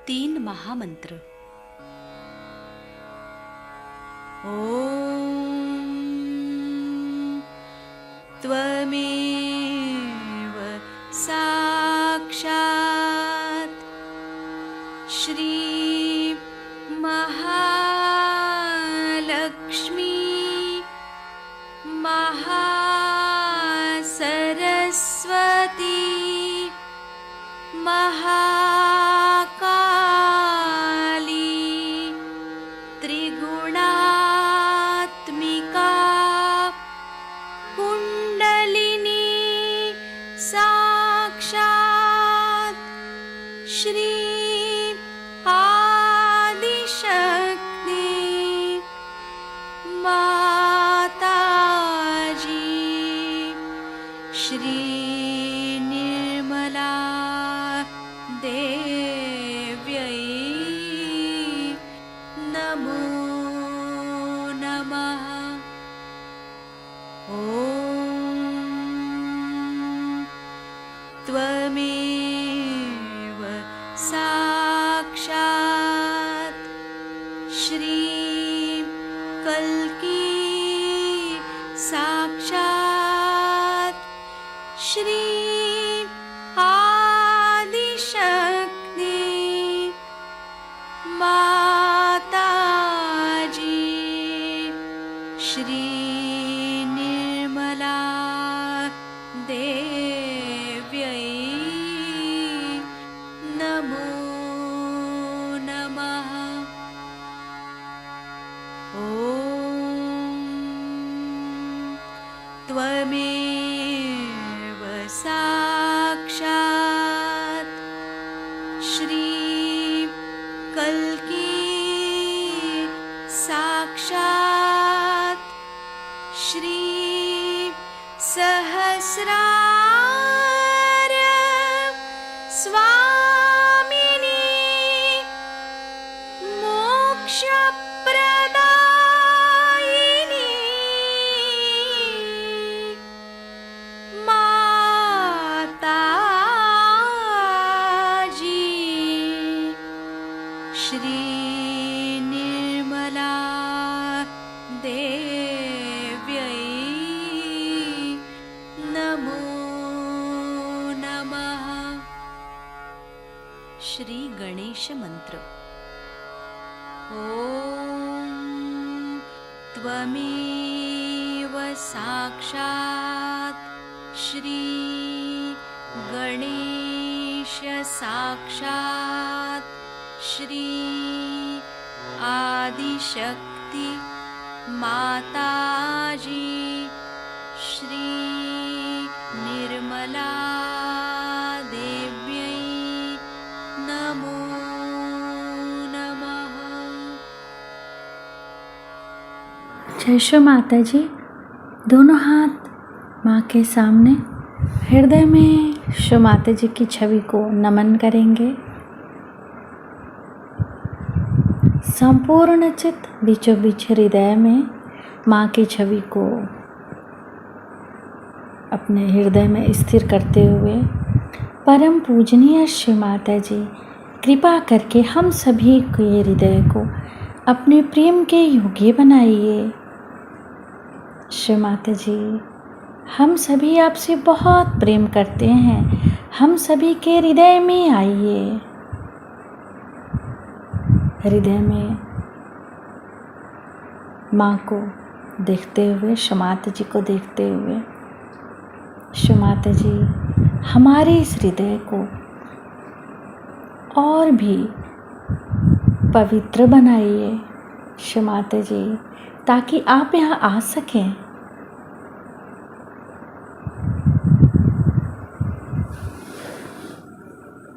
3 महामंत्र। ओम त्वमेव साक्षात् श्री महालक्ष्मी महासरस्वती महाकाली त्रिगुणात्मिका कुंडलिनी साक्षात् श्री आदिशक्ति माताजी श्री निर्मला देव्यै नमो नमः। ॐ त्वमेव साक्षात् श्री कल्की साक्षात् श्री आदिशक्ति माताजी श्री निर्मला देव्यै नमो नमः। ॐ त्वमेव साक्षात् श्री कल्की साक्षात् श्री सहस्रार स्वामिनी मोक्षप्रदायिनी माताजी श्री निर्मला देव्यै नमो नमः। श्री गणेश मंत्र। ओम त्वमेव साक्षात् श्री गणेश साक्षात् श्री आदिशक्ति माताजी श्री निर्मला देव्यै नमो नमः। जय श्री माता जी। दोनों हाथ माँ के सामने हृदय में श्री माता जी की छवि को नमन करेंगे। संपूर्ण चित्त बीचों बीच हृदय में माँ की छवि को अपने हृदय में स्थिर करते हुए परम पूजनीय श्री माता जी कृपा करके हम सभी के हृदय को अपने प्रेम के योग्य बनाइए। श्री माता जी हम सभी आपसे बहुत प्रेम करते हैं, हम सभी के हृदय में आइए। हृदय में माँ को देखते हुए, श्री माता जी को देखते हुए, श्री माता जी हमारे इस हृदय को और भी पवित्र बनाइए श्री माता जी, ताकि आप यहाँ आ सकें।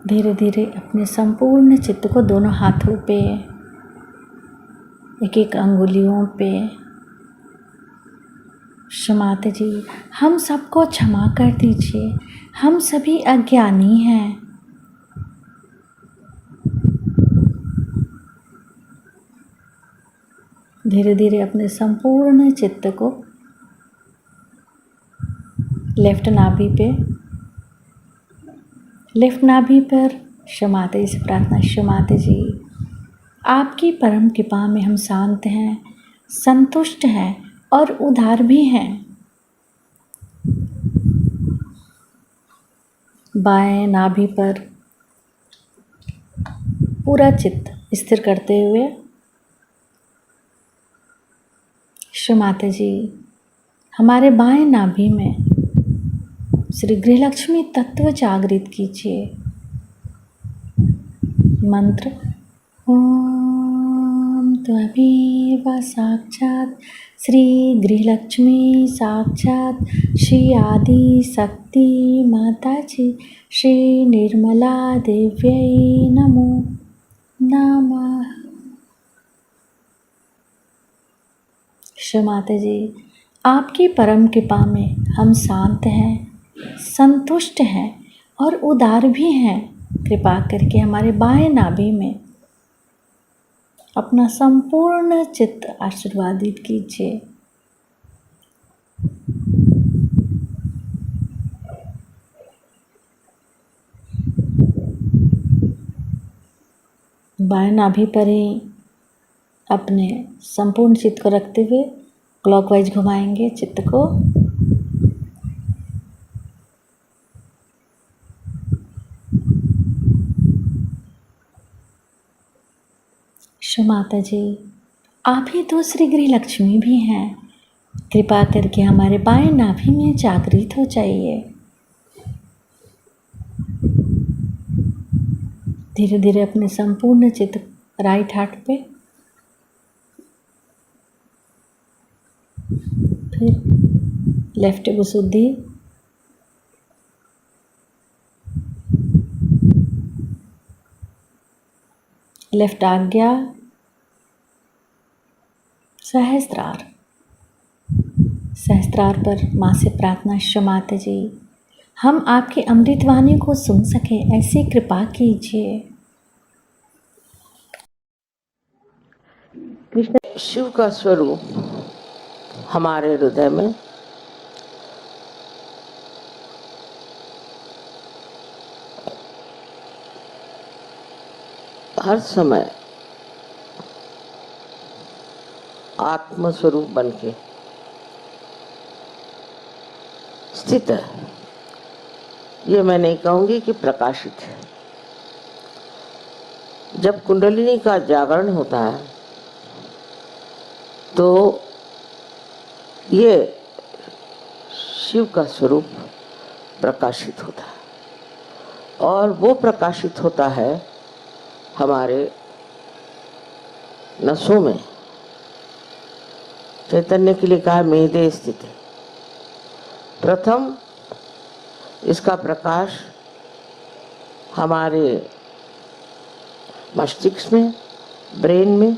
धीरे धीरे अपने संपूर्ण चित्त को दोनों हाथों पे, एक एक अंगुलियों पे, श्री माता जी हम सबको क्षमा कर दीजिए, हम सभी अज्ञानी हैं। धीरे धीरे अपने संपूर्ण चित्त को लेफ्ट नाभि पर क्षमाते से प्रार्थना। क्षमाते जी, आपकी परम कृपा में हम शांत हैं, संतुष्ट हैं और उदार भी हैं। बाएं नाभि पर पूरा चित्त स्थिर करते हुए क्षमाते जी, हमारे बाएं नाभि में श्री गृहलक्ष्मी तत्व जागृत कीजिए। मंत्र ओम त्वमेव साक्षात श्री गृहलक्ष्मी साक्षात श्री आदि शक्ति माता जी श्री निर्मला देव्यै नमो नमः। क्षमाते जी, आपकी परम कृपा में हम शांत हैं, संतुष्ट हैं और उदार भी हैं। कृपा करके हमारे बाएं नाभि में अपना संपूर्ण चित्त आशीर्वादित कीजिए। बाएं नाभि पर ही अपने संपूर्ण चित्त को रखते हुए क्लॉकवाइज घुमाएंगे चित्त को। क्षमाता जी, आप ही तो श्री गृहलक्ष्मी भी हैं। कृपा करके हमारे बाएं नाभि में जागृत हो जाइए। धीरे धीरे अपने संपूर्ण चित्त राइट हार्ट पे, फिर लेफ्ट गुसुद्धि, लेफ्ट आज्ञा, सहस्त्रार। सहस्त्रार पर माँ से प्रार्थना। क्षमाते जी, हम आपकी अमृतवाणी को सुन सके ऐसी कृपा कीजिए। कृष्ण शिव का स्वरूप हमारे हृदय में हर समय आत्म स्वरूप बन के स्थित है। ये मैं नहीं कहूंगी कि प्रकाशित है। जब कुंडलिनी का जागरण होता है तो ये शिव का स्वरूप प्रकाशित होता है और वो प्रकाशित होता है हमारे नसों में। चैतन्य के लिए कहा मेदे स्थित है। प्रथम इसका प्रकाश हमारे मस्तिष्क में, ब्रेन में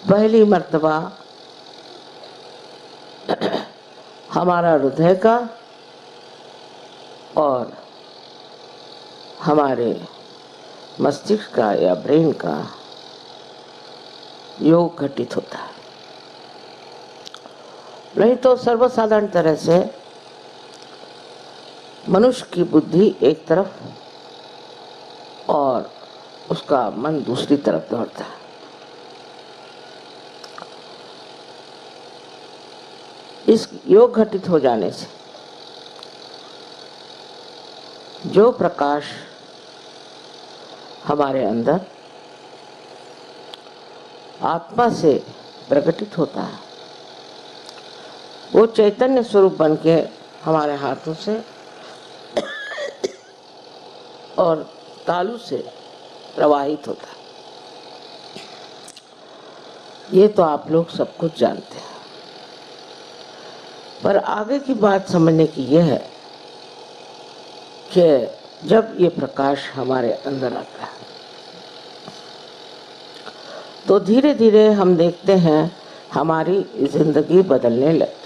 पहली मर्तबा हमारा हृदय का और हमारे मस्तिष्क का या ब्रेन का योग घटित होता है। नहीं तो सर्वसाधारण तरह से मनुष्य की बुद्धि एक तरफ और उसका मन दूसरी तरफ दौड़ता है। इस योग घटित हो जाने से जो प्रकाश हमारे अंदर आत्मा से प्रकटित होता है वो चैतन्य स्वरूप बन के हमारे हाथों से और तालू से प्रवाहित होता है। ये तो आप लोग सब कुछ जानते हैं, पर आगे की बात समझने की यह है कि जब ये प्रकाश हमारे अंदर आता है तो धीरे धीरे हम देखते हैं हमारी जिंदगी बदलने लगती।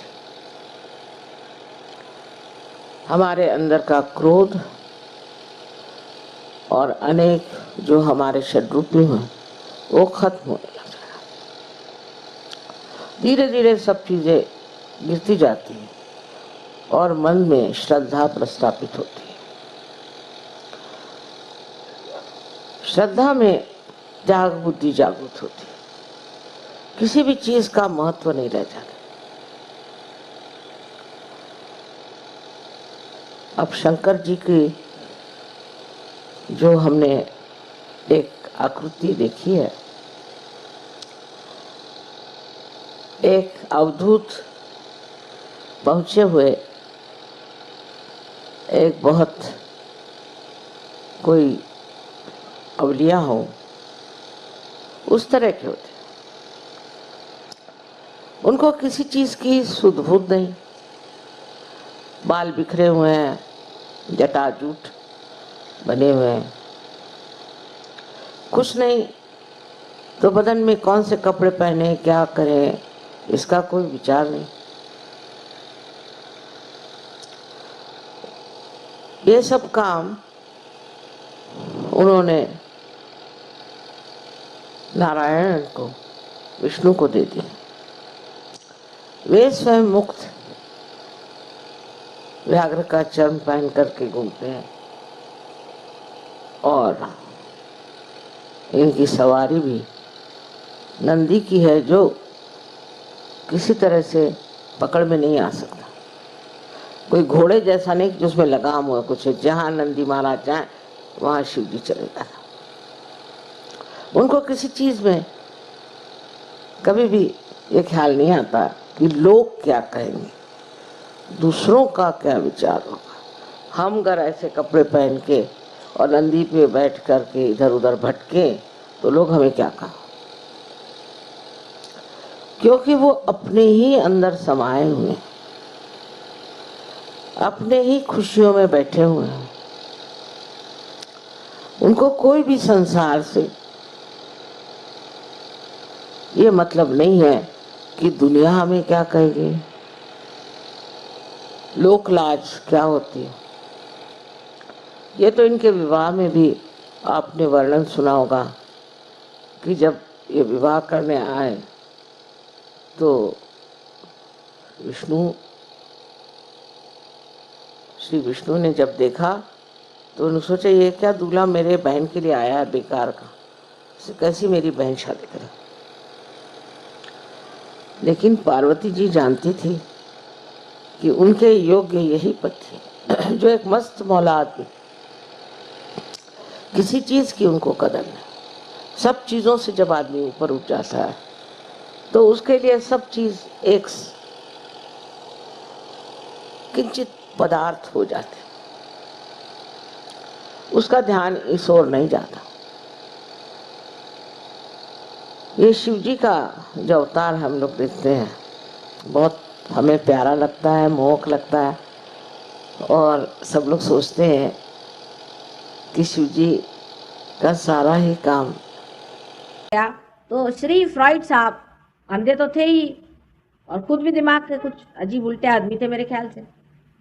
हमारे अंदर का क्रोध और अनेक जो हमारे शत्रुपी हैं वो खत्म होने लग जाएगा। धीरे धीरे सब चीजें गिरती जाती हैं और मन में श्रद्धा प्रस्थापित होती है। श्रद्धा में जाग बुद्धि जागृत होती है, किसी भी चीज का महत्व नहीं रह जाता। अब शंकर जी की जो हमने एक आकृति देखी है, एक अवधूत पहुंचे हुए एक बहुत कोई अवलिया हो, उस तरह के होते। उनको किसी चीज की सुध बुध नहीं, बाल बिखरे हुए हैं, जटाजूट बने हुए हैं, कुछ नहीं तो बदन में कौन से कपड़े पहने, क्या करें, इसका कोई विचार नहीं। ये सब काम उन्होंने नारायण को, विष्णु को दे दिया। वे स्वयं मुक्त व्याघ्र का चर्म पहन करके घूमते हैं और इनकी सवारी भी नंदी की है, जो किसी तरह से पकड़ में नहीं आ सकता। कोई घोड़े जैसा नहीं कि उसमें लगाम हुआ कुछ, जहाँ नंदी महाराज जाए वहाँ शिव जी चले जाना। उनको किसी चीज में कभी भी ये ख्याल नहीं आता कि लोग क्या कहेंगे, दूसरों का क्या विचार होगा। हम अगर ऐसे कपड़े पहन के और नंदी पे बैठ करके इधर उधर भटके तो लोग हमें क्या कहा, क्योंकि वो अपने ही अंदर समाये हुए हैं, अपने ही खुशियों में बैठे हुए हैं। उनको कोई भी संसार से ये मतलब नहीं है कि दुनिया हमें क्या कहेगी, लोक लाज क्या होती है। ये तो इनके विवाह में भी आपने वर्णन सुना होगा कि जब ये विवाह करने आए तो श्री विष्णु ने जब देखा तो उन्होंने सोचा ये क्या दूल्हा मेरे बहन के लिए आया है बेकार का, कैसी मेरी बहन शादी करे। लेकिन पार्वती जी जानती थी कि उनके योग्य यही पति जो एक मस्त मौला आदमी, किसी चीज की उनको कदर नहीं। सब चीजों से जब आदमी ऊपर उठ जाता है तो उसके लिए सब चीज एक किंचित पदार्थ हो जाते, उसका ध्यान इस ओर नहीं जाता। ये शिव जी का जो अवतार हम लोग देखते हैं बहुत हमें प्यारा लगता है, मोहक लगता है, और सब लोग सोचते हैं कि शिव जी का सारा ही काम। तो श्री फ्रॉइड साहब अंधे तो थे ही और खुद भी दिमाग के कुछ अजीब उल्टे आदमी थे मेरे ख्याल से।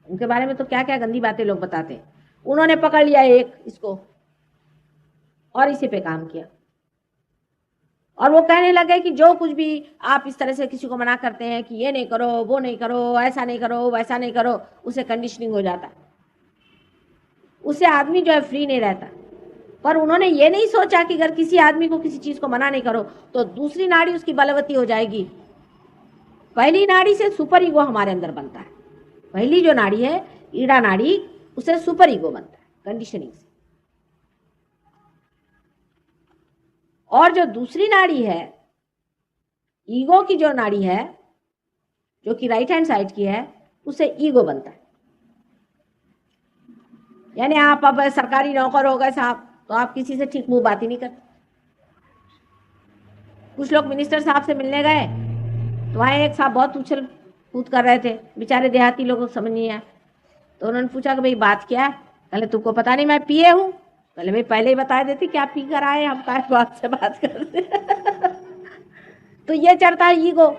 उनके बारे में तो क्या क्या गंदी बातें लोग बताते हैं। उन्होंने पकड़ लिया एक इसको और इसी पे काम किया, और वो कहने लगे कि जो कुछ भी आप इस तरह से किसी को मना करते हैं कि ये नहीं करो, वो नहीं करो, ऐसा नहीं करो, वैसा नहीं करो, उसे कंडीशनिंग हो जाता, उससे आदमी जो है फ्री नहीं रहता। पर उन्होंने ये नहीं सोचा कि अगर किसी आदमी को किसी चीज को मना नहीं करो तो दूसरी नाड़ी उसकी बलवती हो जाएगी। पहली नाड़ी से सुपर ईगो हमारे अंदर बनता है। पहली जो नाड़ी है ईड़ा नाड़ी, उससे सुपर ईगो बनता है कंडीशनिंग से। और जो दूसरी नाड़ी है ईगो की, जो नाड़ी है जो कि राइट हैंड साइड की है, उससे ईगो बनता है। यानी आप अब सरकारी नौकर हो गए साहब तो आप किसी से ठीक मुंह बात ही नहीं करते। कुछ लोग मिनिस्टर साहब से मिलने गए तो वहाँ एक साहब बहुत उछल कूद कर रहे थे, बेचारे देहाती लोगों को समझ नहीं आया। तो उन्होंने पूछा कि भाई बात क्या है? पहले तुमको पता नहीं मैं पिए हूँ? पहले भाई पहले ही बता देती क्या पी कर आए, हम क्या बात से बात करते। तो ये चढ़ता है ईगो।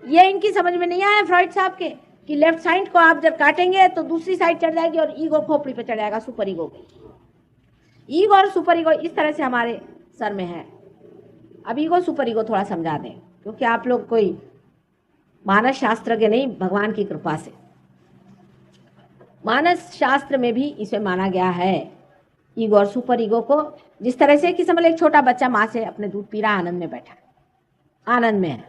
ये इनकी समझ में नहीं आया फ्रॉइड साहब के कि लेफ्ट साइड को आप जब काटेंगे तो दूसरी साइड चढ़ जाएगी और ईगो खोपड़ी पे चढ़ जाएगा, सुपर ईगो पे। ईगो और सुपर ईगो इस तरह से हमारे सर में है। अब ईगो सुपर ईगो थोड़ा समझा दें, क्योंकि आप लोग कोई मानस शास्त्र के नहीं, भगवान की कृपा से। मानस शास्त्र में भी इसे माना गया है ईगो और सुपर ईगो को, जिस तरह से कि समझ लो एक छोटा बच्चा माँ से अपने दूध पी रहा, आनंद में बैठा है, आनंद में है।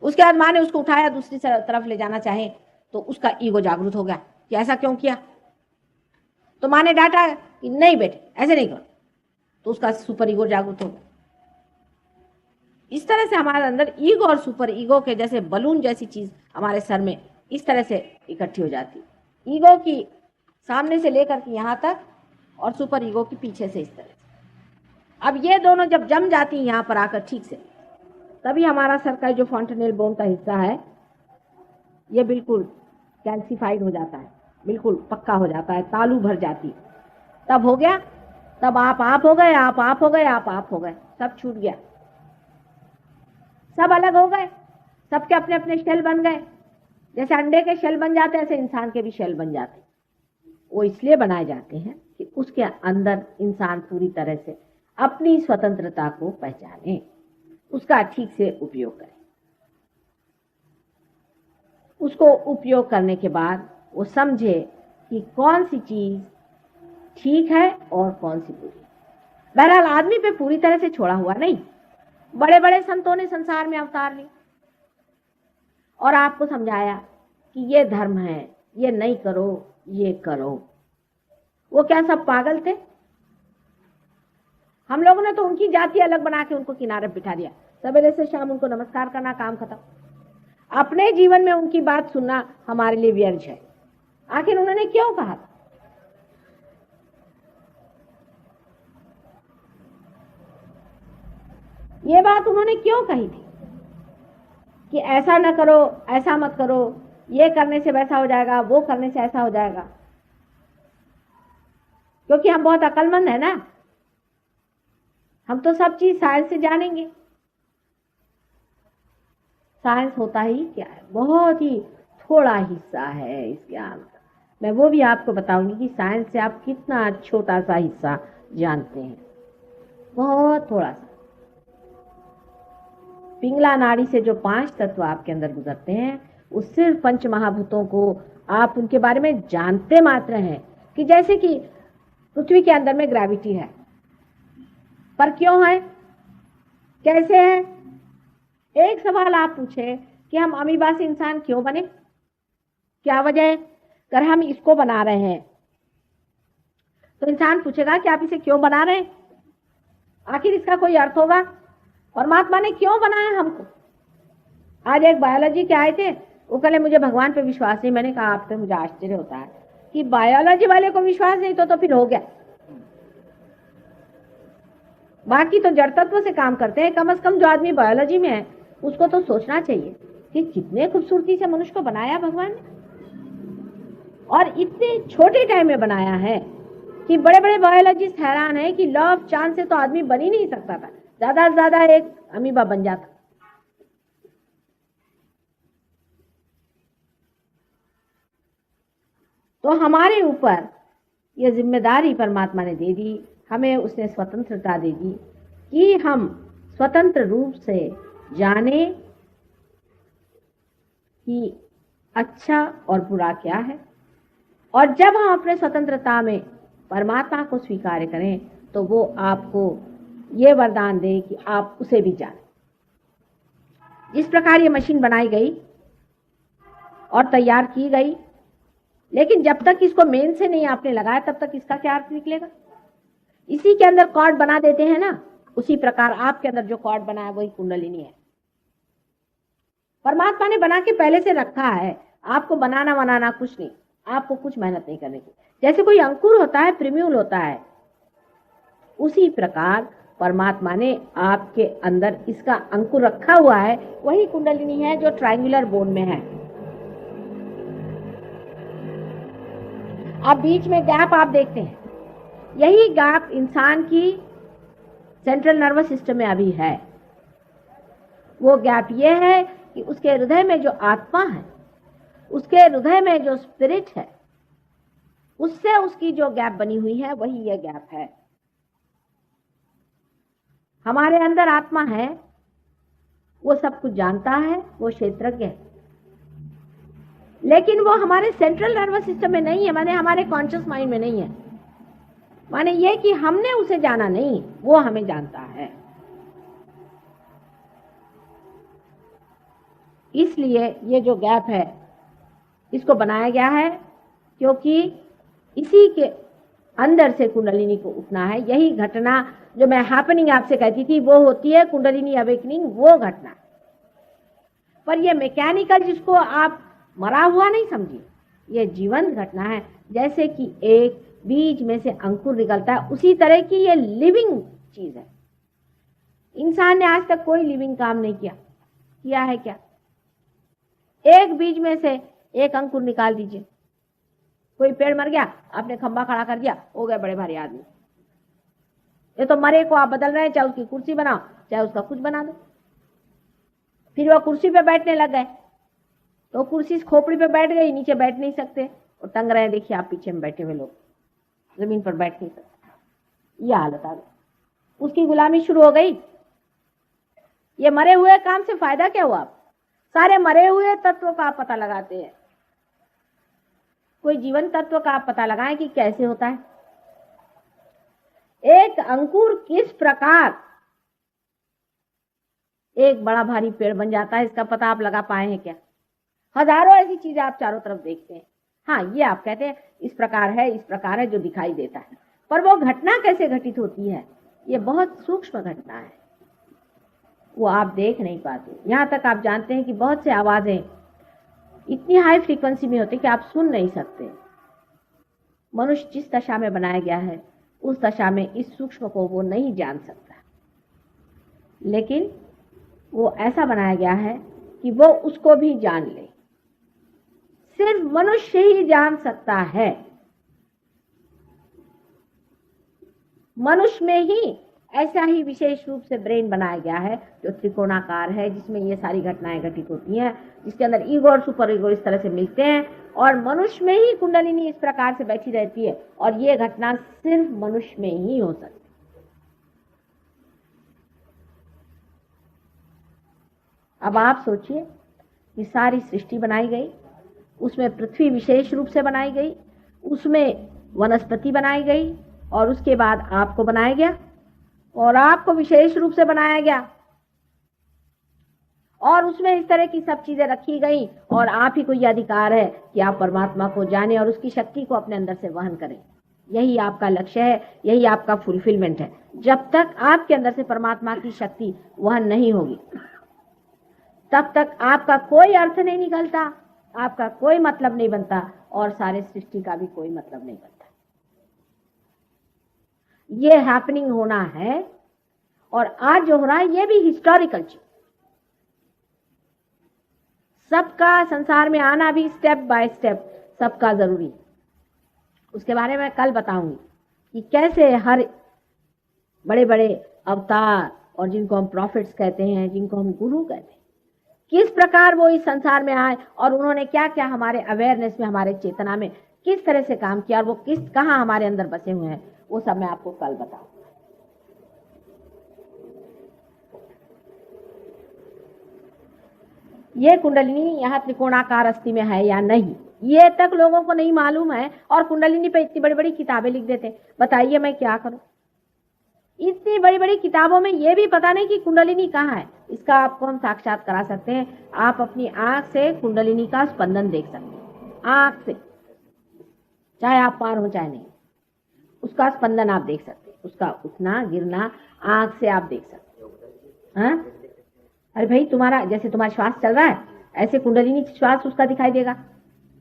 उसके बाद माँ ने उसको उठाया, दूसरी तरफ ले जाना चाहे तो उसका ईगो जागृत हो गया कि ऐसा क्यों किया। तो माँ ने डांटा कि नहीं बेटे ऐसे नहीं करो, तो उसका सुपर ईगो जागृत हो गया। इस तरह से हमारे अंदर ईगो और सुपर ईगो के जैसे बलून जैसी चीज हमारे सर में इस तरह से इकट्ठी हो जाती। ईगो की सामने से लेकर के यहाँ तक और सुपर ईगो की पीछे से इस तरह से। अब ये दोनों जब जम जाती हैं यहाँ पर आकर ठीक से, तभी हमारा सर का जो फॉन्टेनेल बोन का हिस्सा है ये बिल्कुल कैल्सिफाइड हो जाता है, बिल्कुल पक्का हो जाता है, तालू भर जाती। तब हो गया, तब आप हो गए, आप हो गए, आप हो गए, सब छूट गया, सब अलग हो गए, सबके अपने अपने शेल बन गए। जैसे अंडे के शेल बन जाते हैं ऐसे इंसान के भी शेल बन जाते हैं। वो इसलिए बनाए जाते हैं कि उसके अंदर इंसान पूरी तरह से अपनी स्वतंत्रता को पहचाने, उसका ठीक से उपयोग करे। उसको उपयोग करने के बाद वो समझे कि कौन सी चीज ठीक है और कौन सी बुरी। बहरहाल आदमी पे पूरी तरह से छोड़ा हुआ नहीं। बड़े बड़े संतों ने संसार में अवतार लिए और आपको समझाया कि ये धर्म है, ये नहीं करो, ये करो। वो क्या सब पागल थे? हम लोगों ने तो उनकी जाति अलग बना के उनको किनारे बिठा दिया, सवेरे से शाम उनको नमस्कार करना, काम खत्म। अपने जीवन में उनकी बात सुनना हमारे लिए व्यर्थ है। आखिर उन्होंने क्यों कहा था? ये बात उन्होंने क्यों कही थी कि ऐसा न करो, ऐसा मत करो, ये करने से वैसा हो जाएगा, वो करने से ऐसा हो जाएगा? क्योंकि हम बहुत अक्लमंद है ना, हम तो सब चीज साइंस से जानेंगे। साइंस होता ही क्या है? बहुत ही थोड़ा हिस्सा है इस ज्ञान का। मैं वो भी आपको बताऊंगी कि साइंस से आप कितना छोटा सा हिस्सा जानते हैं, बहुत थोड़ा सा। पिंगला नाड़ी से जो 5 तत्व आपके अंदर गुजरते हैं, उस सिर्फ पंच महाभूतों को आप उनके बारे में जानते मात्र हैं कि जैसे कि पृथ्वी के अंदर में ग्रेविटी है, पर क्यों है, कैसे है? एक सवाल आप पूछे कि हम अमीबा से इंसान क्यों बने, क्या वजह है? अगर हम इसको बना रहे हैं तो इंसान पूछेगा कि आप इसे क्यों बना रहे हैं, आखिर इसका कोई अर्थ होगा। परमात्मा ने क्यों बनाया हमको? आज एक बायोलॉजी के आए थे, वो कहले मुझे भगवान पे विश्वास नहीं। मैंने कहा आप तो, मुझे आश्चर्य होता है कि बायोलॉजी वाले को विश्वास नहीं तो फिर हो गया। बाकी तो जड़ तत्व से काम करते हैं। कम से कम जो आदमी बायोलॉजी में है उसको तो सोचना चाहिए कि कितने खूबसूरती से मनुष्य को बनाया भगवान ने, और इतने छोटे टाइम में बनाया है कि बड़े बड़े बायोलॉजिस्ट हैरान है कि लॉ ऑफ चांस से तो आदमी बन ही नहीं सकता था, ज्यादा से ज्यादा एक अमीबा बन जाता। तो हमारे ऊपर ये जिम्मेदारी परमात्मा ने दे दी, हमें उसने स्वतंत्रता दे दी कि हम स्वतंत्र रूप से जाने कि अच्छा और बुरा क्या है। और जब हम अपने स्वतंत्रता में परमात्मा को स्वीकार करें तो वो आपको ये वरदान दे कि आप उसे भी जानें। जिस प्रकार ये मशीन बनाई गई और तैयार की गई, लेकिन जब तक इसको मेन से नहीं आपने लगाया तब तक इसका क्या अर्थ निकलेगा? इसी के अंदर कॉर्ड बना देते हैं ना, उसी प्रकार आपके अंदर जो कॉर्ड बना है वही कुंडलिनी है। परमात्मा ने बना के पहले से रखा है, आपको बनाना कुछ नहीं, आपको कुछ मेहनत नहीं करने की। जैसे कोई अंकुर होता है, प्रिम्यूल होता है, उसी प्रकार परमात्मा ने आपके अंदर इसका अंकुर रखा हुआ है। वही कुंडलिनी है जो ट्रायंगुलर बोन में है। अब बीच में गैप आप देखते हैं, यही गैप इंसान की सेंट्रल नर्वस सिस्टम में अभी है। वो गैप ये है कि उसके हृदय में जो आत्मा है, उसके हृदय में जो स्पिरिट है, उससे उसकी जो गैप बनी हुई है वही ये गैप है। हमारे अंदर आत्मा है, वो सब कुछ जानता है, वो क्षेत्रज्ञ है, लेकिन वो हमारे सेंट्रल नर्वस सिस्टम में नहीं है, माने हमारे कॉन्शियस माइंड में नहीं है। माने ये कि हमने उसे जाना नहीं, वो हमें जानता है। इसलिए ये जो गैप है इसको बनाया गया है, क्योंकि इसी के अंदर से कुंडलिनी को उठना है। यही घटना जो मैं हैपनिंग आपसे कहती थी वो होती है कुंडलिनी अवेकनिंग, वो घटना। पर ये मैकेनिकल जिसको आप मरा हुआ नहीं समझिए, ये जीवंत घटना है। जैसे कि एक बीज में से अंकुर निकलता है, उसी तरह की ये लिविंग चीज है। इंसान ने आज तक कोई लिविंग काम नहीं किया है क्या? एक बीज में से एक अंकुर निकाल दीजिए। कोई पेड़ मर गया, आपने खंबा खड़ा कर दिया, हो गए बड़े भारी आदमी। ये तो मरे को आप बदल रहे हैं, चाहे उसकी कुर्सी बनाओ चाहे उसका कुछ बना दो। फिर वह कुर्सी पे बैठने लग गए तो कुर्सी खोपड़ी पे बैठ गई, नीचे बैठ नहीं सकते और टंग रहे हैं। देखिए आप पीछे में बैठे हुए लोग जमीन पर बैठ नहीं सकते, यह हालत आ गई। उसकी गुलामी शुरू हो गई। ये मरे हुए काम से फायदा क्या हुआ? सारे मरे हुए तत्व का आप पता लगाते हैं, कोई जीवन तत्व का आप पता लगाएं कि कैसे होता है। एक अंकुर किस प्रकार एक बड़ा भारी पेड़ बन जाता है, इसका पता आप लगा पाए हैं क्या? हजारों ऐसी चीजें आप चारों तरफ देखते हैं। हाँ, ये आप कहते हैं इस प्रकार है जो दिखाई देता है, पर वो घटना कैसे घटित होती है, ये बहुत सूक्ष्म घटना है, वो आप देख नहीं पाते। यहां तक आप जानते हैं कि बहुत से आवाजें इतनी हाई फ्रीक्वेंसी में होती कि आप सुन नहीं सकते। मनुष्य जिस दशा में बनाया गया है उस दशा में इस सूक्ष्म को वो नहीं जान सकता, लेकिन वो ऐसा बनाया गया है कि वो उसको भी जान ले। सिर्फ मनुष्य ही जान सकता है। मनुष्य में ही ऐसा ही विशेष रूप से ब्रेन बनाया गया है जो त्रिकोणाकार है, जिसमें ये सारी घटनाएं घटित होती हैं, जिसके अंदर ईगो और सुपर ईगो इस तरह से मिलते हैं, और मनुष्य में ही कुंडलिनी इस प्रकार से बैठी रहती है, और ये घटना सिर्फ मनुष्य में ही हो सकती है। अब आप सोचिए कि सारी सृष्टि बनाई गई, उसमें पृथ्वी विशेष रूप से बनाई गई, उसमें वनस्पति बनाई गई, और उसके बाद आपको बनाया गया, और आपको विशेष रूप से बनाया गया, और उसमें इस तरह की सब चीजें रखी गई, और आप ही को यह अधिकार है कि आप परमात्मा को जाने और उसकी शक्ति को अपने अंदर से वहन करें। यही आपका लक्ष्य है, यही आपका फुलफिलमेंट है। जब तक आपके अंदर से परमात्मा की शक्ति वहन नहीं होगी तब तक आपका कोई अर्थ नहीं निकलता, आपका कोई मतलब नहीं बनता, और सारे सृष्टि का भी कोई मतलब नहीं बनता। ये हैपनिंग होना है, और आज जो हो रहा है ये भी हिस्टोरिकल चीज। सबका संसार में आना भी स्टेप बाय स्टेप सबका जरूरी। उसके बारे में कल बताऊंगी कि कैसे हर बड़े बड़े अवतार, और जिनको हम प्रॉफिट्स कहते हैं, जिनको हम गुरु कहते हैं, किस प्रकार वो इस संसार में आए और उन्होंने क्या क्या हमारे अवेयरनेस में, हमारे चेतना में किस तरह से काम किया, और वो कहाँ हमारे अंदर बसे हुए हैं, वो सब मैं आपको कल बताऊंगा। ये कुंडलिनी यहाँ त्रिकोणाकार अस्थि में है या नहीं, ये तक लोगों को नहीं मालूम है, और कुंडलिनी पे इतनी बड़ी बड़ी किताबें लिख देते। बताइए मैं क्या करूं? इतनी बड़ी बड़ी किताबों में ये भी पता नहीं कि कुंडलिनी कहाँ है। इसका आपको हम साक्षात करा सकते हैं। आप अपनी आंख से कुंडलिनी का स्पंदन देख सकते हैं, आंख से, चाहे आप पार हो चाहे नहीं, उसका स्पंदन आप देख सकते हैं, उसका उठना गिरना आंख से आप देख सकते हैं। हाँ, अरे भाई, तुम्हारा जैसे तुम्हारा श्वास चल रहा है ऐसे कुंडलिनी श्वास उसका दिखाई देगा।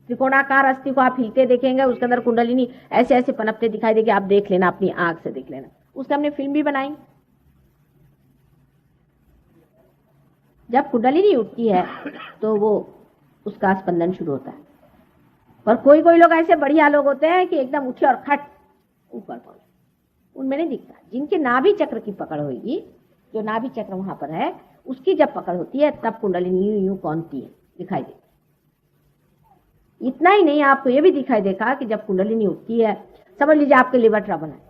त्रिकोणाकार अस्थि को आप हिलते देखेंगे, उसके अंदर कुंडलिनी ऐसे ऐसे पनपते दिखाई देगी। आप देख लेना, अपनी आंख से देख लेना। उसका हमने फिल्म भी बनाई। जब कुंडलिनी उठती है तो वो उसका स्पंदन शुरू होता है। पर कोई कोई लोग ऐसे बढ़िया लोग होते हैं कि एकदम उठे और खट ऊपर पहुंचे, उनमें नहीं दिखता। जिनके नाभि चक्र की पकड़ होगी, जो नाभि चक्र वहां पर है, उसकी जब पकड़ होती है तब कुंडलिनी यूं यूं कौनती है, दिखाई देती। इतना ही नहीं, आपको ये भी दिखाई देगा कि जब कुंडलिनी उठती है, समझ लीजिए आपके लिवर ट्रबल है,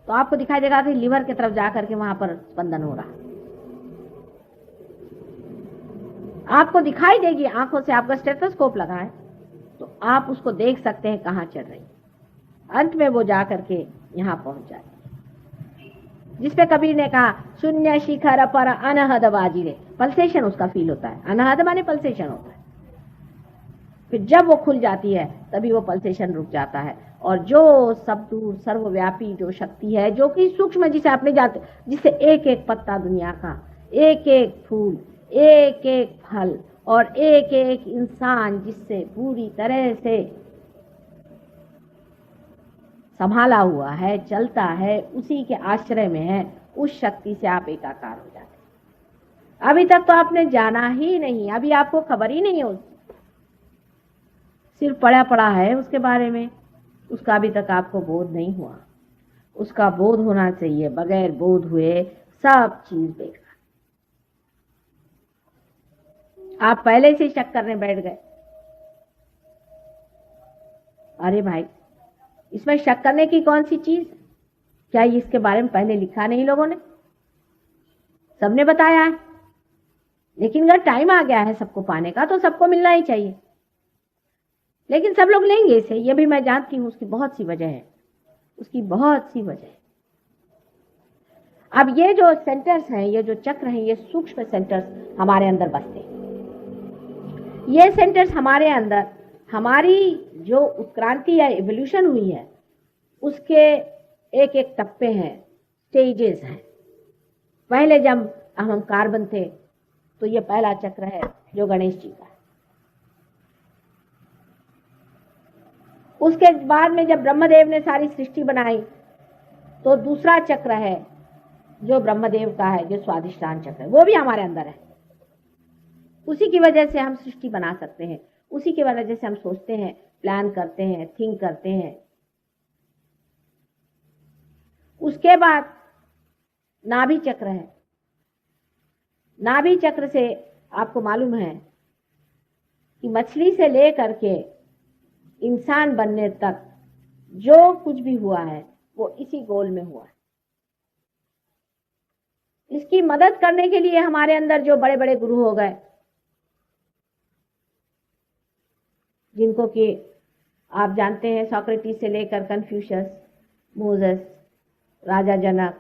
तो आपको दिखाई देगा कि लिवर की तरफ जाकर के वहां पर स्पंदन हो रहा है। आपको दिखाई देगी आंखों से, आपका स्टेथोस्कोप लगा है तो आप उसको देख सकते हैं कहाँ चढ़ रही। अंत में वो जा करके यहाँ पहुंच जाती है। जिसपे कबीर ने कहा शून्य शिखर पर अनहद बाजिरे, पल्सेशन उसका फील होता है, अनहद माने पल्सेशन होता है। फिर जब वो खुल जाती है तभी वो पल्सेशन रुक जाता है, और जो सब दूर सर्वव्यापी जो शक्ति है, जो कि सूक्ष्म, जिसे आपने जाते, जिससे एक एक पत्ता दुनिया का, एक एक फूल, एक एक फल और एक एक इंसान जिससे पूरी तरह से संभाला हुआ है, चलता है, उसी के आश्रय में है, उस शक्ति से आप एकाकार हो जाते हैं। अभी तक तो आपने जाना ही नहीं, अभी आपको खबर ही नहीं हो, सिर्फ पढ़ा पढ़ा है उसके बारे में, उसका अभी तक आपको बोध नहीं हुआ। उसका बोध होना चाहिए, बगैर बोध हुए सब चीज बेकार। आप पहले से शक करने बैठ गए, अरे भाई इसमें शक करने की कौन सी चीज, क्या इसके बारे में पहले लिखा नहीं लोगों ने? सबने बताया है, लेकिन अगर टाइम आ गया है सबको पाने का तो सबको मिलना ही चाहिए। लेकिन सब लोग लेंगे इसे, ये भी मैं जानती हूँ, उसकी बहुत सी वजह है, उसकी बहुत सी वजह है। अब ये जो सेंटर्स हैं, ये जो चक्र हैं, ये सूक्ष्म सेंटर्स हमारे अंदर बसते हैं। ये सेंटर्स हमारे अंदर, हमारी जो उत्क्रांति या एवोल्यूशन हुई है उसके एक एक टप्पे हैं, स्टेजेस हैं। पहले जब हम कार्बन थे तो ये पहला चक्र है जो गणेश जी का है। उसके बाद में जब ब्रह्मदेव ने सारी सृष्टि बनाई तो दूसरा चक्र है जो ब्रह्मदेव का है, जो स्वाधिष्ठान चक्र है, वो भी हमारे अंदर है। उसी की वजह से हम सृष्टि बना सकते हैं, उसी की वजह से हम सोचते हैं, प्लान करते हैं, थिंक करते हैं। उसके बाद नाभि चक्र है। नाभि चक्र से आपको मालूम है कि मछली से लेकर के इंसान बनने तक जो कुछ भी हुआ है वो इसी गोल में हुआ है। इसकी मदद करने के लिए हमारे अंदर जो बड़े बड़े गुरु हो गए, जिनको कि आप जानते हैं, सोक्रेटिस से लेकर कन्फ्यूशियस, मोसेस, राजा जनक,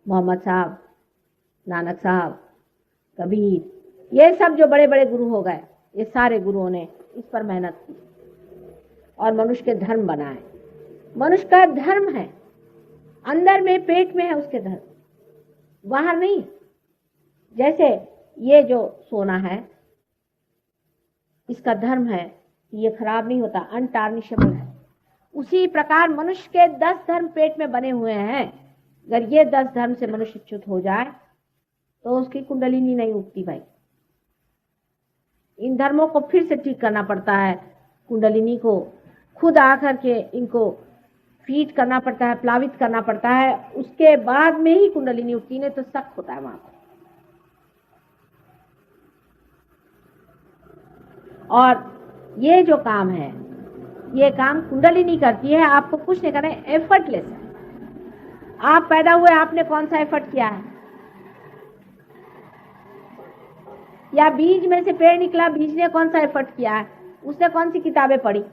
मोहम्मद साहब, नानक साहब, कबीर, ये सब जो बड़े बड़े गुरु हो गए, ये सारे गुरुओं ने इस पर मेहनत की और मनुष्य के धर्म बनाए। मनुष्य का धर्म है, अंदर में, पेट में है उसके धर्म, बाहर नहीं। जैसे ये जो सोना है, इसका धर्म है कि ये खराब नहीं होता, अनटार्निशेबल है। उसी प्रकार मनुष्य के 10 धर्म पेट में बने हुए हैं। अगर ये 10 धर्म से मनुष्य च्युत हो जाए तो उसकी कुंडलिनी नहीं उगती भाई। इन धर्मों को फिर से ठीक करना पड़ता है, कुंडलिनी को खुद आकर के इनको फीड करना पड़ता है, प्लावित करना पड़ता है, उसके बाद में ही कुंडलिनी उठती, नहीं तो सख्त होता है वहां पर। और ये जो काम है, ये काम कुंडलिनी करती है, आपको कुछ नहीं करना है, एफर्टलेस है। आप पैदा हुए, आपने कौन सा एफर्ट किया है? या बीज में से पेड़ निकला, बीज ने कौन सा एफर्ट किया है? उसने कौन सी किताबें पढ़ी?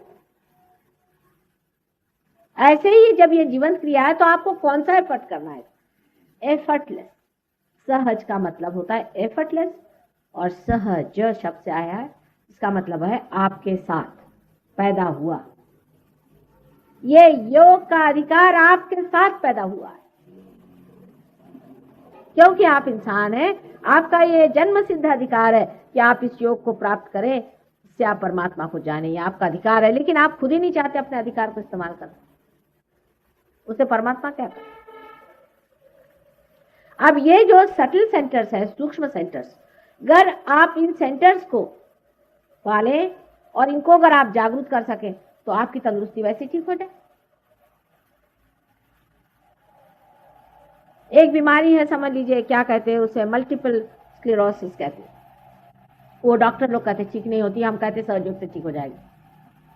ऐसे ही जब ये जीवंत क्रिया है तो आपको कौन सा एफर्ट करना है? एफर्टलेस। सहज का मतलब होता है एफर्टलेस, और सहज शब्द से आया है, इसका मतलब है आपके साथ पैदा हुआ। ये योग का अधिकार आपके साथ पैदा हुआ है, क्योंकि आप इंसान हैं। आपका ये जन्म सिद्ध अधिकार है कि आप इस योग को प्राप्त करें, इससे आप परमात्मा को जाने, ये आपका अधिकार है। लेकिन आप खुद ही नहीं चाहते अपने अधिकार को इस्तेमाल करना, उसे परमात्मा क्या करे? अब ये जो सटल सेंटर्स है, सूक्ष्म सेंटर्स, अगर आप इन सेंटर्स को पालें और इनको अगर आप जागरूक कर सकें तो आपकी तंदुरुस्ती वैसे ठीक हो जाए। एक बीमारी है, समझ लीजिए, क्या कहते हैं उसे, मल्टीपल स्क्लेरोसिस कहते हैं। वो डॉक्टर लोग कहते ठीक नहीं होती, हम कहते सहयोग से ठीक हो जाएगी।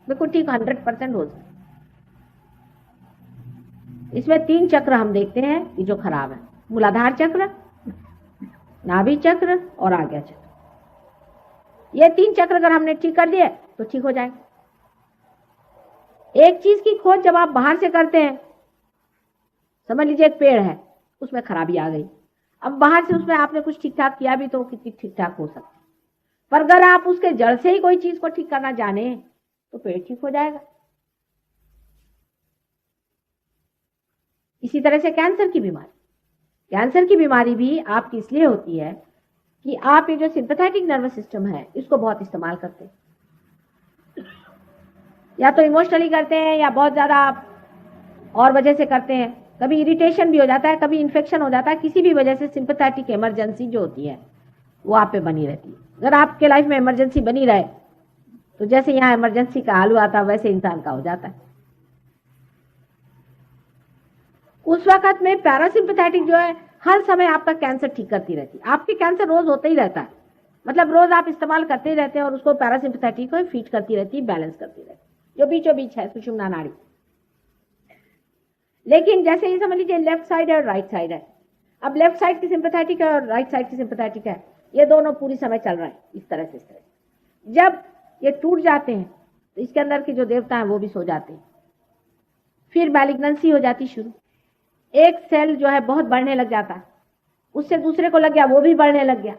बिल्कुल ठीक 100% हो सकती। इसमें 3 चक्र हम देखते हैं कि जो खराब है, मूलाधार चक्र, नाभि चक्र और आज्ञा चक्र। ये 3 चक्र अगर हमने ठीक कर दिए तो ठीक हो जाएगा। एक चीज की खोज जब आप बाहर से करते हैं समझ लीजिए एक पेड़ है, उसमें खराबी आ गई, अब बाहर से उसमें आपने कुछ ठीक ठाक किया भी तो कितनी ठीक ठाक हो सकती, पर अगर आप उसके जड़ से ही कोई चीज को ठीक करना जाने तो पेड़ ठीक हो जाएगा। इसी तरह से कैंसर की बीमारी भी आपकी इसलिए होती है कि आप ये जो सिंपैथेटिक नर्वस सिस्टम है इसको बहुत इस्तेमाल करते हैं, या तो इमोशनली करते हैं या बहुत ज्यादा आप और वजह से करते हैं। कभी इरिटेशन भी हो जाता है, कभी इन्फेक्शन हो जाता है, किसी भी वजह से सिंपैथेटिक इमरजेंसी जो होती है वो आप पे बनी रहती है। अगर आपके लाइफ में इमरजेंसी बनी रहे तो जैसे यहाँ इमरजेंसी का हाल हुआ था वैसे इंसान का हो जाता है। उस वक्त में पैरासिम्पैथेटिक जो है हर समय आपका कैंसर ठीक करती रहती है। आपके कैंसर रोज होता ही रहता है, मतलब रोज आप इस्तेमाल करते ही रहते हैं और उसको पैरासिम्पैथेटिक को फीड करती रहती है, बैलेंस करती रहती है, जो बीचों बीच है सुषुम्ना नाड़ी। लेकिन जैसे ही समझ लीजिए लेफ्ट साइड है और राइट साइड है, अब लेफ्ट साइड की सिंपैथेटिक है और राइट साइड की सिंपैथेटिक है, ये दोनों पूरी समय चल रहे हैं इस तरह से। जब ये टूट जाते हैं तो इसके अंदर के जो देवता हैं वो भी सो जाते हैं, फिर मैलिग्नेंसी हो जाती शुरू। एक सेल जो है बहुत बढ़ने लग जाता है, उससे दूसरे को लग गया, वो भी बढ़ने लग गया।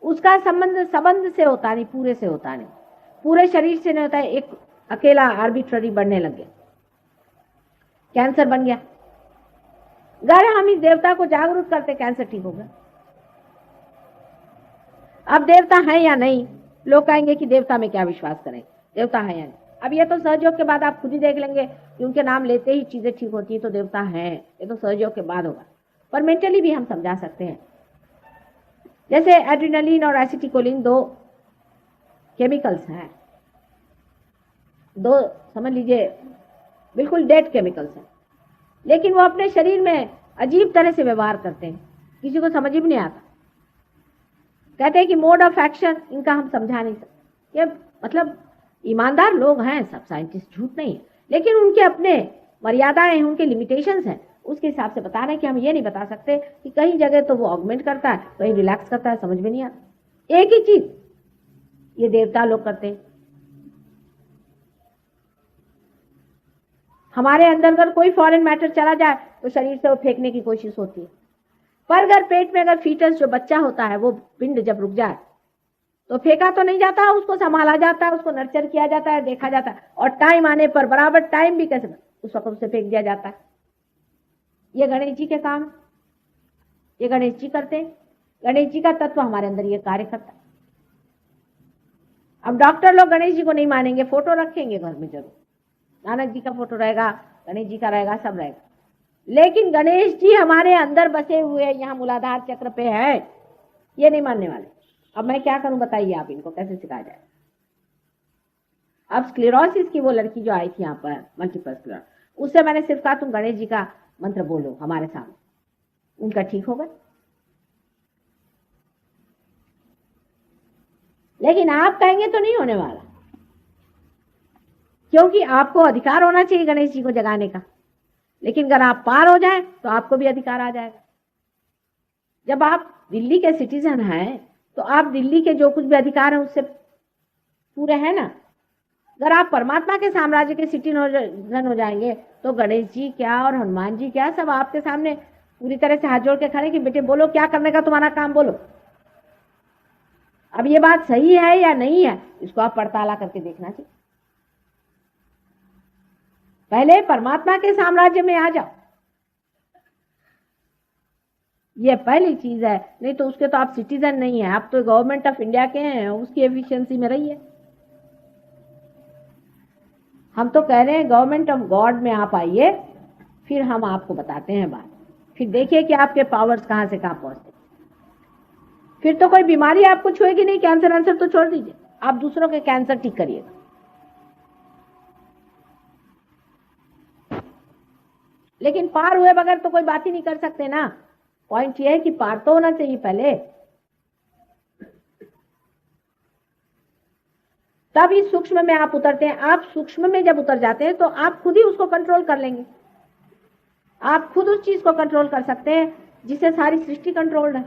उसका संबंध से होता नहीं, पूरे से होता नहीं, पूरे शरीर से नहीं होता है, एक अकेला आर्बिट्ररी बढ़ने लग गया, कैंसर बन गया। अगर हम इस देवता को जागरूक करते कैंसर ठीक होगा। अब देवता है या नहीं, लोग कहेंगे कि देवता में क्या विश्वास करें, देवता है या नहीं। अब ये तो सहयोग के बाद आप खुद ही देख लेंगे कि उनके नाम लेते ही चीजें ठीक होती है, तो देवता है, ये तो सहयोग के बाद होगा। पर मेंटली भी हम समझा सकते हैं, जैसे एड्रेनलिन और एसिटिकोलिन दो केमिकल्स हैं, दो समझ लीजिए बिल्कुल डेड केमिकल्स हैं, लेकिन वो अपने शरीर में अजीब तरह से व्यवहार करते हैं, किसी को समझ ही नहीं आता। कहते हैं कि मोड ऑफ एक्शन इनका हम समझा नहीं सकते। ये मतलब ईमानदार लोग हैं सब, साइंटिस्ट झूठ नहीं है, लेकिन उनके अपने मर्यादाएं हैं, उनके लिमिटेशंस हैं, उसके हिसाब से बता रहे हैं कि हम ये नहीं बता सकते कि कहीं जगह तो वो ऑगमेंट करता है, कहीं रिलैक्स करता है, समझ में नहीं आता। एक ही चीज ये देवता लोग करते हैं। हमारे अंदर अगर कोई फॉरेन मैटर चला जाए तो शरीर से वो फेंकने की कोशिश होती है, पर अगर पेट में अगर फीटस जो बच्चा होता है वो पिंड जब रुक जाए तो फेंका तो नहीं जाता, उसको संभाला जाता है, उसको नर्चर किया जाता है, देखा जाता है, और टाइम आने पर बराबर टाइम भी कैसे उस वक्त उसे फेंक दिया जाता है। ये गणेश जी के काम, ये गणेश जी करते हैं। गणेश जी का तत्व हमारे अंदर ये कार्य करता है। अब डॉक्टर लोग गणेश जी को नहीं मानेंगे, फोटो रखेंगे घर में जरूर, नानक जी का फोटो रहेगा, गणेश जी का रहेगा, सब रहेगा, लेकिन गणेश जी हमारे अंदर बसे हुए यहाँ मूलाधार चक्र पे है, ये नहीं मानने वाले। अब मैं क्या करूं बताइए, आप इनको कैसे सिखाया जाए। अब स्क्लेरोसिस की वो लड़की जो आई थी यहाँ पर, मल्टीपल स्क्लेरोसिस, उससे मैंने सिर्फ कहा तुम गणेश जी का मंत्र बोलो हमारे सामने, उनका ठीक होगा। लेकिन आप कहेंगे तो नहीं होने वाला, क्योंकि आपको अधिकार होना चाहिए गणेश जी को जगाने का, लेकिन अगर आप पार हो जाए तो आपको भी अधिकार आ जाएगा। जब आप दिल्ली के सिटीजन हैं तो आप दिल्ली के जो कुछ भी अधिकार हैं उससे पूरे हैं ना। अगर आप परमात्मा के साम्राज्य के सिटीजन हो जाएंगे तो गणेश जी क्या और हनुमान जी क्या, सब आपके सामने पूरी तरह से हाथ जोड़ के खड़े कि बेटे बोलो क्या करने का तुम्हारा काम, बोलो। अब ये बात सही है या नहीं है, इसको आप पड़ताला करके देखना चाहिए। पहले परमात्मा के साम्राज्य में आ जाओ, ये पहली चीज है। नहीं तो उसके तो आप सिटीजन नहीं है, आप तो गवर्नमेंट ऑफ इंडिया के हैं, उसकी एफिशिएंसी में रहिए। हम तो कह रहे हैं गवर्नमेंट ऑफ गॉड में आप आइए, फिर हम आपको बताते हैं बात, फिर देखिए कि आपके पावर्स कहां से कहां पहुंचते। फिर तो कोई बीमारी आपको छुएगी नहीं, कैंसर आंसर तो छोड़ दीजिए, आप दूसरों के कैंसर ठीक करिएगा। लेकिन पार हुए बगैर तो कोई बात ही नहीं कर सकते ना। पॉइंट ये है कि पार तो होना चाहिए पहले, तब इस सूक्ष्म में आप उतरते हैं। आप सूक्ष्म में जब उतर जाते हैं तो आप खुद ही उसको कंट्रोल कर लेंगे। आप खुद उस चीज को कंट्रोल कर सकते हैं जिससे सारी सृष्टि कंट्रोल्ड है,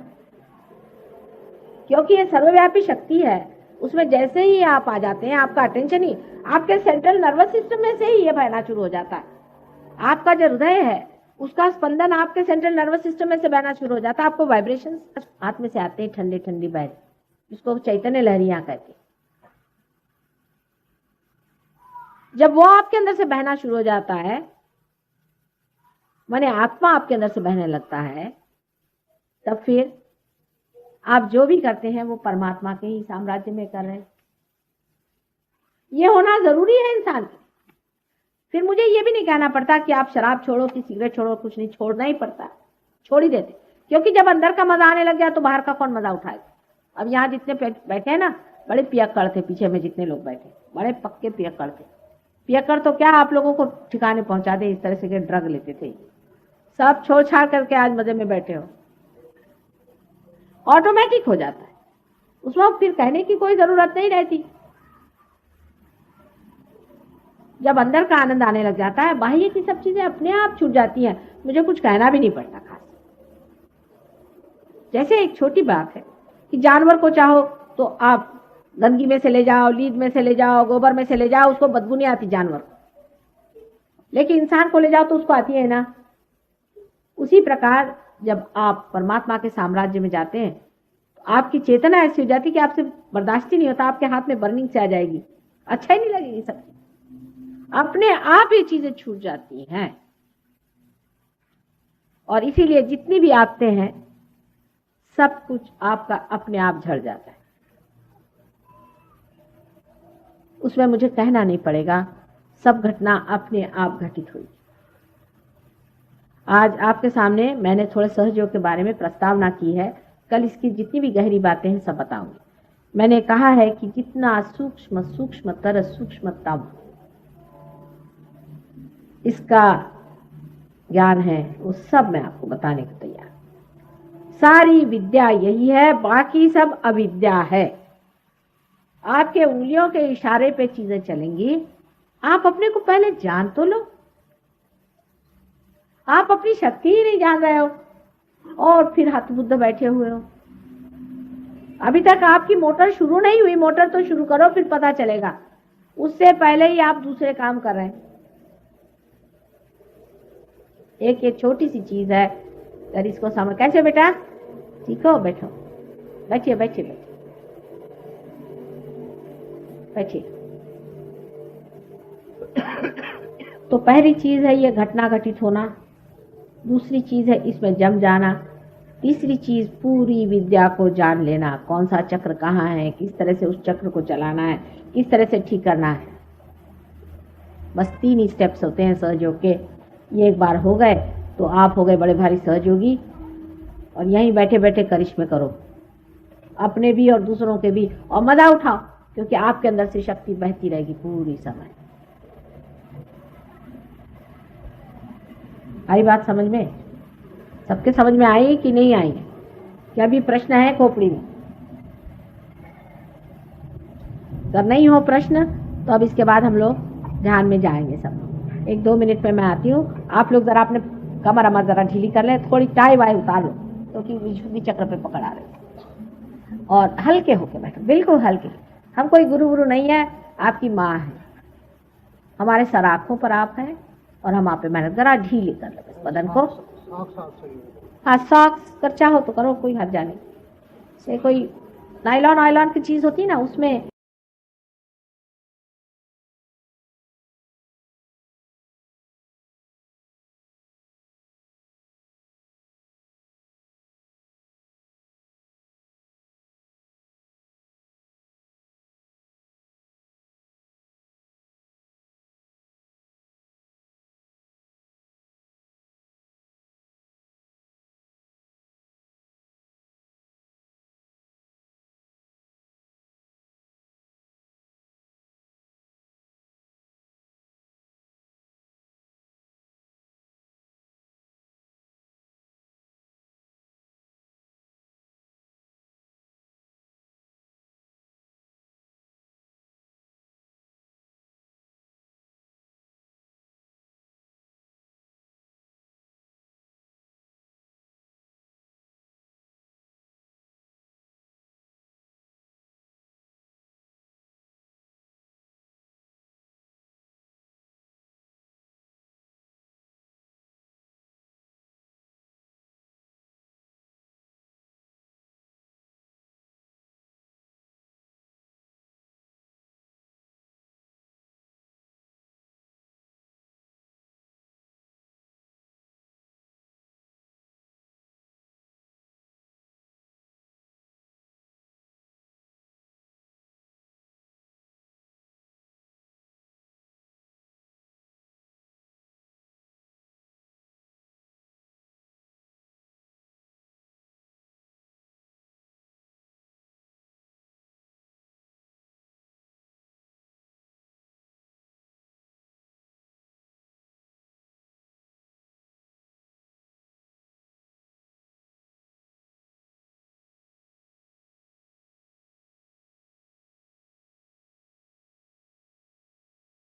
क्योंकि ये सर्वव्यापी शक्ति है। उसमें जैसे ही आप आ जाते हैं, आपका अटेंशन ही आपके सेंट्रल नर्वस सिस्टम में से ही ये बहना शुरू हो जाता है। आपका जो हृदय है उसका स्पंदन आपके सेंट्रल नर्वस सिस्टम में से बहना शुरू हो जाता है। आपको वाइब्रेशन हाथ में से आते हैं, ठंडे ठंडी बहन, जिसको चैतन्य लहरियां कहते हैं। जब वो आपके अंदर से बहना शुरू हो जाता है, माने आत्मा आपके अंदर से बहने लगता है, तब फिर आप जो भी करते हैं वो परमात्मा के ही साम्राज्य में कर रहे हैं। ये होना जरूरी है इंसान के। फिर मुझे ये भी नहीं कहना पड़ता कि आप शराब छोड़ो कि सिगरेट छोड़ो, कुछ नहीं, छोड़ना ही पड़ता, छोड़ ही देते। क्योंकि जब अंदर का मजा आने लग गया तो बाहर का कौन मजा उठाएगा। अब यहाँ जितने बैठे हैं ना, बड़े पियक्कड़ थे, पीछे में जितने लोग बैठे बड़े पक्के पियक्कड़ थे। पियक्कड़ तो क्या, आप लोगों को ठिकाने पहुंचा दे इस तरह से के ड्रग लेते थे। सब छोड़ छाड़ करके आज मजे में बैठे हो, ऑटोमेटिक हो जाता है। उसमें फिर कहने की कोई जरूरत नहीं रहती। जब अंदर का आनंद आने लग जाता है, बाह्य की सब चीजें अपने आप छूट जाती हैं, मुझे कुछ कहना भी नहीं पड़ता खास। जैसे एक छोटी बात है कि जानवर को चाहो तो आप गंदगी में से ले जाओ, लीद में से ले जाओ, गोबर में से ले जाओ, उसको बदबू नहीं आती जानवर को। लेकिन इंसान को ले जाओ तो उसको आती है ना। उसी प्रकार जब आप परमात्मा के साम्राज्य में जाते हैं तो आपकी चेतना ऐसी हो जाती है कि आपसे बर्दाश्त ही नहीं होता, आपके हाथ में बर्निंग से आ जाएगी, अच्छा ही नहीं लगेगी। सब अपने आप ये चीजें छूट जाती हैं। और इसीलिए जितनी भी आते हैं सब कुछ आपका अपने आप झड़ जाता है, उसमें मुझे कहना नहीं पड़ेगा, सब घटना अपने आप घटित हुई। आज आपके सामने मैंने थोड़े सहयोग के बारे में प्रस्तावना की है, कल इसकी जितनी भी गहरी बातें हैं सब बताऊंगी। मैंने कहा है कि जितना सूक्ष्म सूक्ष्मतर सूक्ष्मतम इसका ज्ञान है वो सब मैं आपको बताने को तैयार। सारी विद्या यही है, बाकी सब अविद्या है। आपके उंगलियों के इशारे पे चीजें चलेंगी, आप अपने को पहले जान तो लो। आप अपनी शक्ति ही नहीं जान रहे हो और फिर हतबुद्ध बैठे हुए हो। अभी तक आपकी मोटर शुरू नहीं हुई, मोटर तो शुरू करो फिर पता चलेगा। उससे पहले ही आप दूसरे काम कर रहे हैं। एक ये छोटी सी चीज है, अगर इसको समझ। कैसे बेटा, ठीक हो, बैठो, बैठिए बैठिए बैठिए बैठिए। तो पहली चीज है ये घटना घटित होना, दूसरी चीज है इसमें जम जाना, तीसरी चीज पूरी विद्या को जान लेना, कौन सा चक्र कहाँ है, किस तरह से उस चक्र को चलाना है, किस तरह से ठीक करना है। बस 3 स्टेप्स होते हैं सहयोग के। ये एक बार हो गए तो आप हो गए बड़े भारी सहयोगी। और यहीं बैठे बैठे करिश्मे करो, अपने भी और दूसरों के भी, और मजा उठाओ, क्योंकि आपके अंदर से शक्ति बहती रहेगी पूरी समय। आई बात समझ में? सबके समझ में आई कि नहीं आई? क्या भी प्रश्न है खोपड़ी में? अगर नहीं हो प्रश्न तो अब इसके बाद हम लोग ध्यान में जाएंगे सब। 1-2 मिनट में मैं आती हूँ। आप लोग जरा अपने कमर अमर जरा ढीली कर ले, थोड़ी टाई वाई उतार लो, क्योंकि विशुद्धि चक्र पे पकड़ आ रहे। और हल्के होके बैठो, बिल्कुल हल्के। हम कोई गुरु नहीं है, आपकी माँ है, हमारे सर आंखों पर आप हैं और हम आप पे मेहनत। जरा ढीली कर लो बदन को। हाँ, सॉक्स कर चाहो तो करो, कोई हर्जा नहीं। से कोई नायलॉन की चीज होती है ना, उसमें